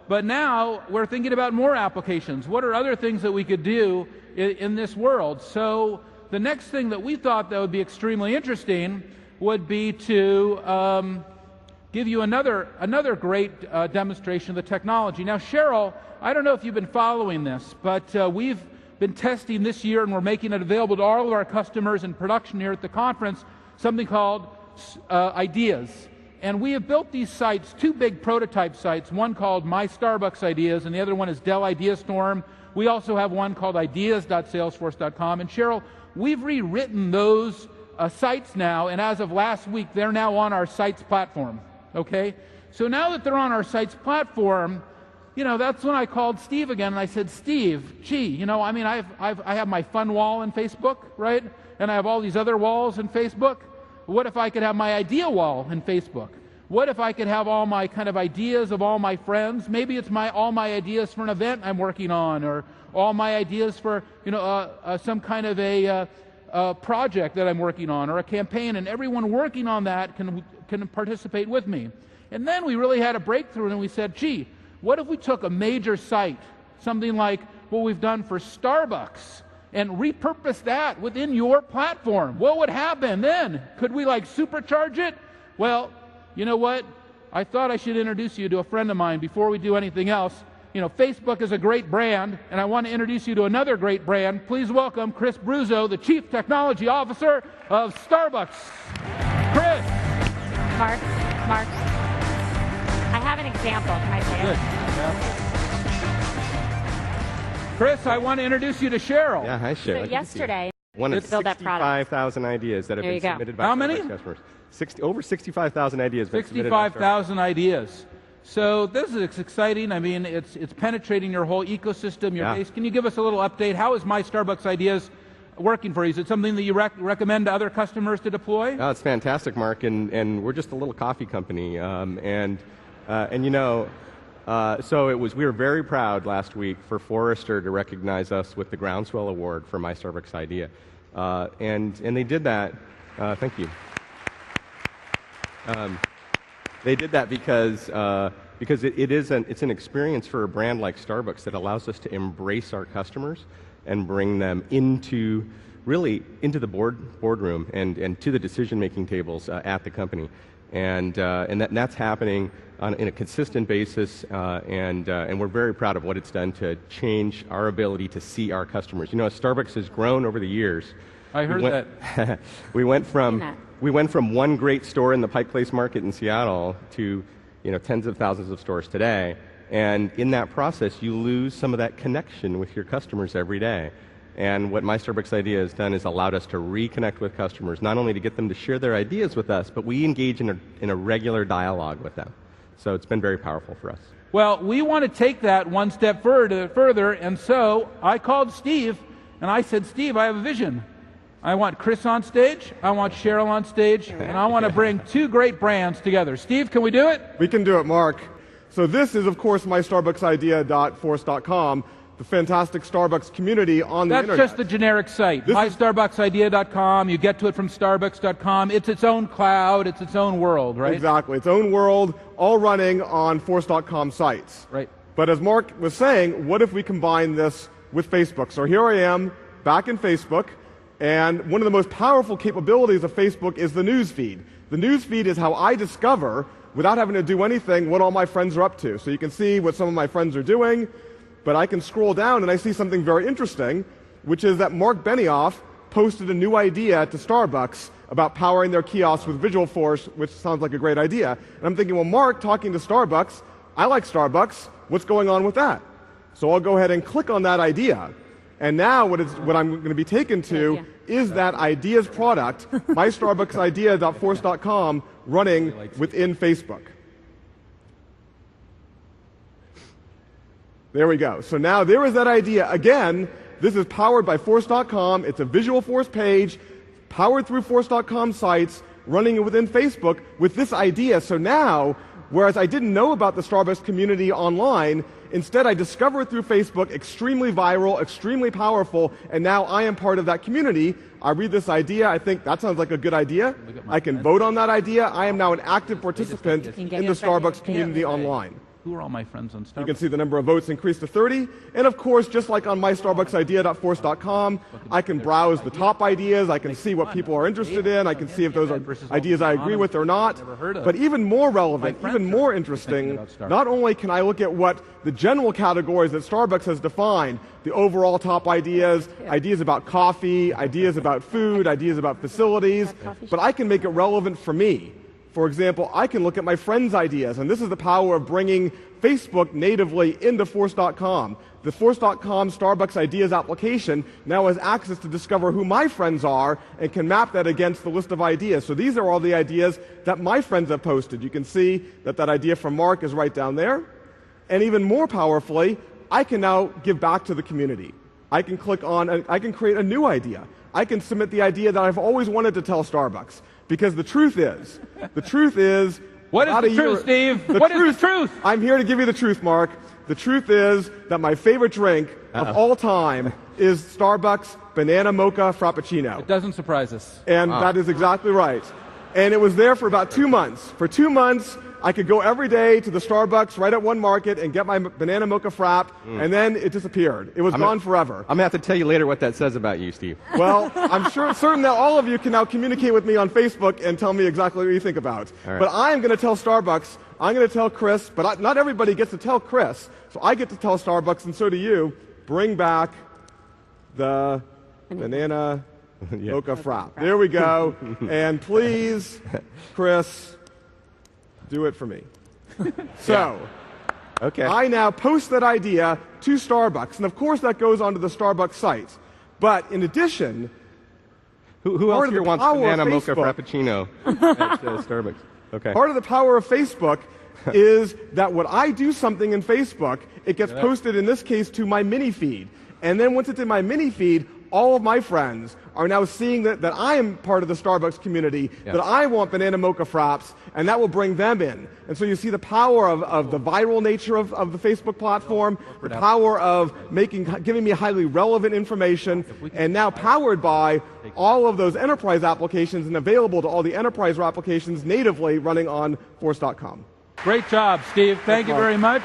But now we're thinking about more applications. What are other things that we could do in this world? So the next thing that we thought that would be extremely interesting would be to give you another great demonstration of the technology. Now, Cheryl, I don't know if you've been following this, but we've been testing this year, and we're making it available to all of our customers in production here at the conference, something called Ideas. And we have built these sites, two big prototype sites, one called My Starbucks Ideas, and the other one is Dell IdeaStorm. We also have one called ideas.salesforce.com. And Cheryl, we've rewritten those sites now, and as of last week, they're now on our sites platform. Okay? So now that they're on our sites platform, you know, that's when I called Steve again, and I said, Steve, gee, you know, I mean, I have my fun wall in Facebook, right? And I have all these other walls in Facebook. What if I could have my idea wall in Facebook? What if I could have all my kind of ideas of all my friends? Maybe it's all my ideas for an event I'm working on, or all my ideas for, you know, some kind of a project that I'm working on, or a campaign, and everyone working on that can participate with me. And then we really had a breakthrough, and we said, gee, what if we took a major site, something like what we've done for Starbucks, and repurpose that within your platform? What would happen then? Could we like supercharge it? Well, you know what? I thought I should introduce you to a friend of mine before we do anything else. You know, Facebook is a great brand, and I want to introduce you to another great brand. Please welcome Chris Bruzzo, the Chief Technology Officer of Starbucks. Chris. Mark, I have an example. Can I say it? Yeah. Chris, I want to introduce you to Cheryl. Yeah, hi, Cheryl. So yesterday, one of build that product. 65,000 ideas that have been submitted by How many? customers. Over 65,000 ideas. 65,000 ideas. So this is exciting. I mean, it's penetrating your whole ecosystem, your base. Can you give us a little update? How is My Starbucks Ideas working for you? Is it something that you recommend to other customers to deploy? Oh, it's fantastic, Mark, and we're just a little coffee company, and you know. So we were very proud last week for Forrester to recognize us with the Groundswell Award for My Starbucks Idea, and they did that. Thank you. They did that because it's an experience for a brand like Starbucks that allows us to embrace our customers and bring them into the boardroom and to the decision-making tables at the company. And that's happening in a consistent basis, and we're very proud of what it's done to change our ability to see our customers. You know, as Starbucks has grown over the years, I heard that. we went from one great store in the Pike Place Market in Seattle to, you know, tens of thousands of stores today. And in that process, you lose some of that connection with your customers every day. And what My Starbucks Idea has done is allowed us to reconnect with customers, not only to get them to share their ideas with us, but we engage in a regular dialogue with them. So it's been very powerful for us. Well, we want to take that one step further, and so I called Steve, and I said, Steve, I have a vision. I want Chris on stage, I want Cheryl on stage, and I want to bring two great brands together. Steve, can we do it? We can do it, Mark. So this is, of course, mystarbucksidea.force.com, the fantastic Starbucks community on the internet. That's just the generic site. MyStarbucksIdea.com. You get to it from Starbucks.com. It's its own cloud. It's its own world, right? Exactly. Its own world, all running on Force.com sites. Right. But as Mark was saying, what if we combine this with Facebook? So here I am, back in Facebook, and one of the most powerful capabilities of Facebook is the news feed. The news feed is how I discover, without having to do anything, what all my friends are up to. So you can see what some of my friends are doing, but I can scroll down and I see something very interesting, which is that Mark Benioff posted a new idea to Starbucks about powering their kiosks with Visualforce, which sounds like a great idea. And I'm thinking, well, Mark talking to Starbucks, I like Starbucks, what's going on with that? So I'll go ahead and click on that idea. And now what I'm going to be taken to is that ideas product, mystarbucksidea.force.com, running within Facebook. There we go. So now there is that idea. Again, this is powered by Force.com. It's a Visualforce page, powered through Force.com sites, running within Facebook with this idea. So now, whereas I didn't know about the Starbucks community online, instead I discover it through Facebook, extremely viral, extremely powerful, and now I am part of that community. I read this idea, I think that sounds like a good idea. I can vote on that idea. I am now an active participant in the Starbucks community online. Who are all my friends on Starbucks? You can see the number of votes increased to 30. And of course, just like on mystarbucksidea.force.com, I can browse the top ideas. I can see what people are interested in. I can see if those are ideas I agree with or not. But even more relevant, even more interesting, not only can I look at what the general categories that Starbucks has defined, the overall top ideas, ideas about coffee, ideas about food, ideas about facilities, but I can make it relevant for me. For example, I can look at my friends' ideas, and this is the power of bringing Facebook natively into Force.com. The Force.com Starbucks Ideas application now has access to discover who my friends are and can map that against the list of ideas. So these are all the ideas that my friends have posted. You can see that that idea from Mark is right down there. And even more powerfully, I can now give back to the community. I can click on, and I can create a new idea. I can submit the idea that I've always wanted to tell Starbucks. Because the truth is, what is the truth, Steve? What is the truth? I'm here to give you the truth, Mark. The truth is that my favorite drink of all time is Starbucks Banana Mocha Frappuccino. It doesn't surprise us. And that is exactly right. And it was there for about 2 months. For 2 months, I could go every day to the Starbucks right at One Market and get my Banana Mocha Frap, and then it disappeared. It was gone forever. I'm going to have to tell you later what that says about you, Steve. Well, I'm certain that all of you can now communicate with me on Facebook and tell me exactly what you think about. Right. But I'm going to tell Starbucks, I'm going to tell Chris, but not everybody gets to tell Chris, so I get to tell Starbucks, and so do you, bring back the Banana Mocha Frap. There we go. And please, Chris, do it for me. So, Okay. I now post that idea to Starbucks, and of course that goes onto the Starbucks site. But in addition, Who else here wants Banana Mocha Facebook- Frappuccino at Starbucks? Okay. part of the power of Facebook is that when I do something in Facebook, it gets posted, in this case, to my mini feed. And then once it's in my mini feed, all of my friends are now seeing that I am part of the Starbucks community, that I want Banana Mocha Fraps, and that will bring them in. And so you see the power of the viral nature of the Facebook platform, the power of giving me highly relevant information, and now powered by all of those enterprise applications and available to all the enterprise applications natively running on Force.com. Great job, Steve. Thank you very much.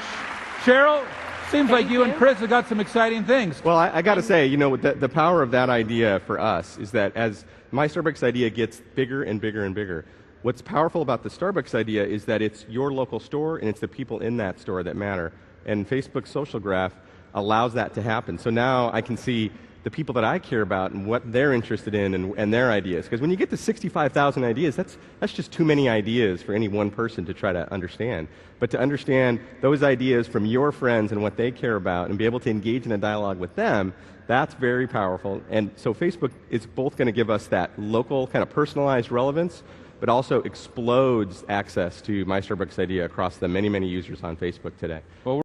Cheryl, seems like you and Chris have got some exciting things. Well, I got to say, you know, the power of that idea for us is that as my Starbucks idea gets bigger and bigger and bigger, what's powerful about the Starbucks idea is that it's your local store and it's the people in that store that matter. And Facebook's social graph allows that to happen. So now I can see the people that I care about and what they're interested in and their ideas. Because when you get to 65,000 ideas, that's just too many ideas for any one person to try to understand. But to understand those ideas from your friends and what they care about and be able to engage in a dialogue with them, that's very powerful. And so Facebook is both going to give us that local kind of personalized relevance, but also explodes access to My Starbucks Idea across the many, many users on Facebook today. Well,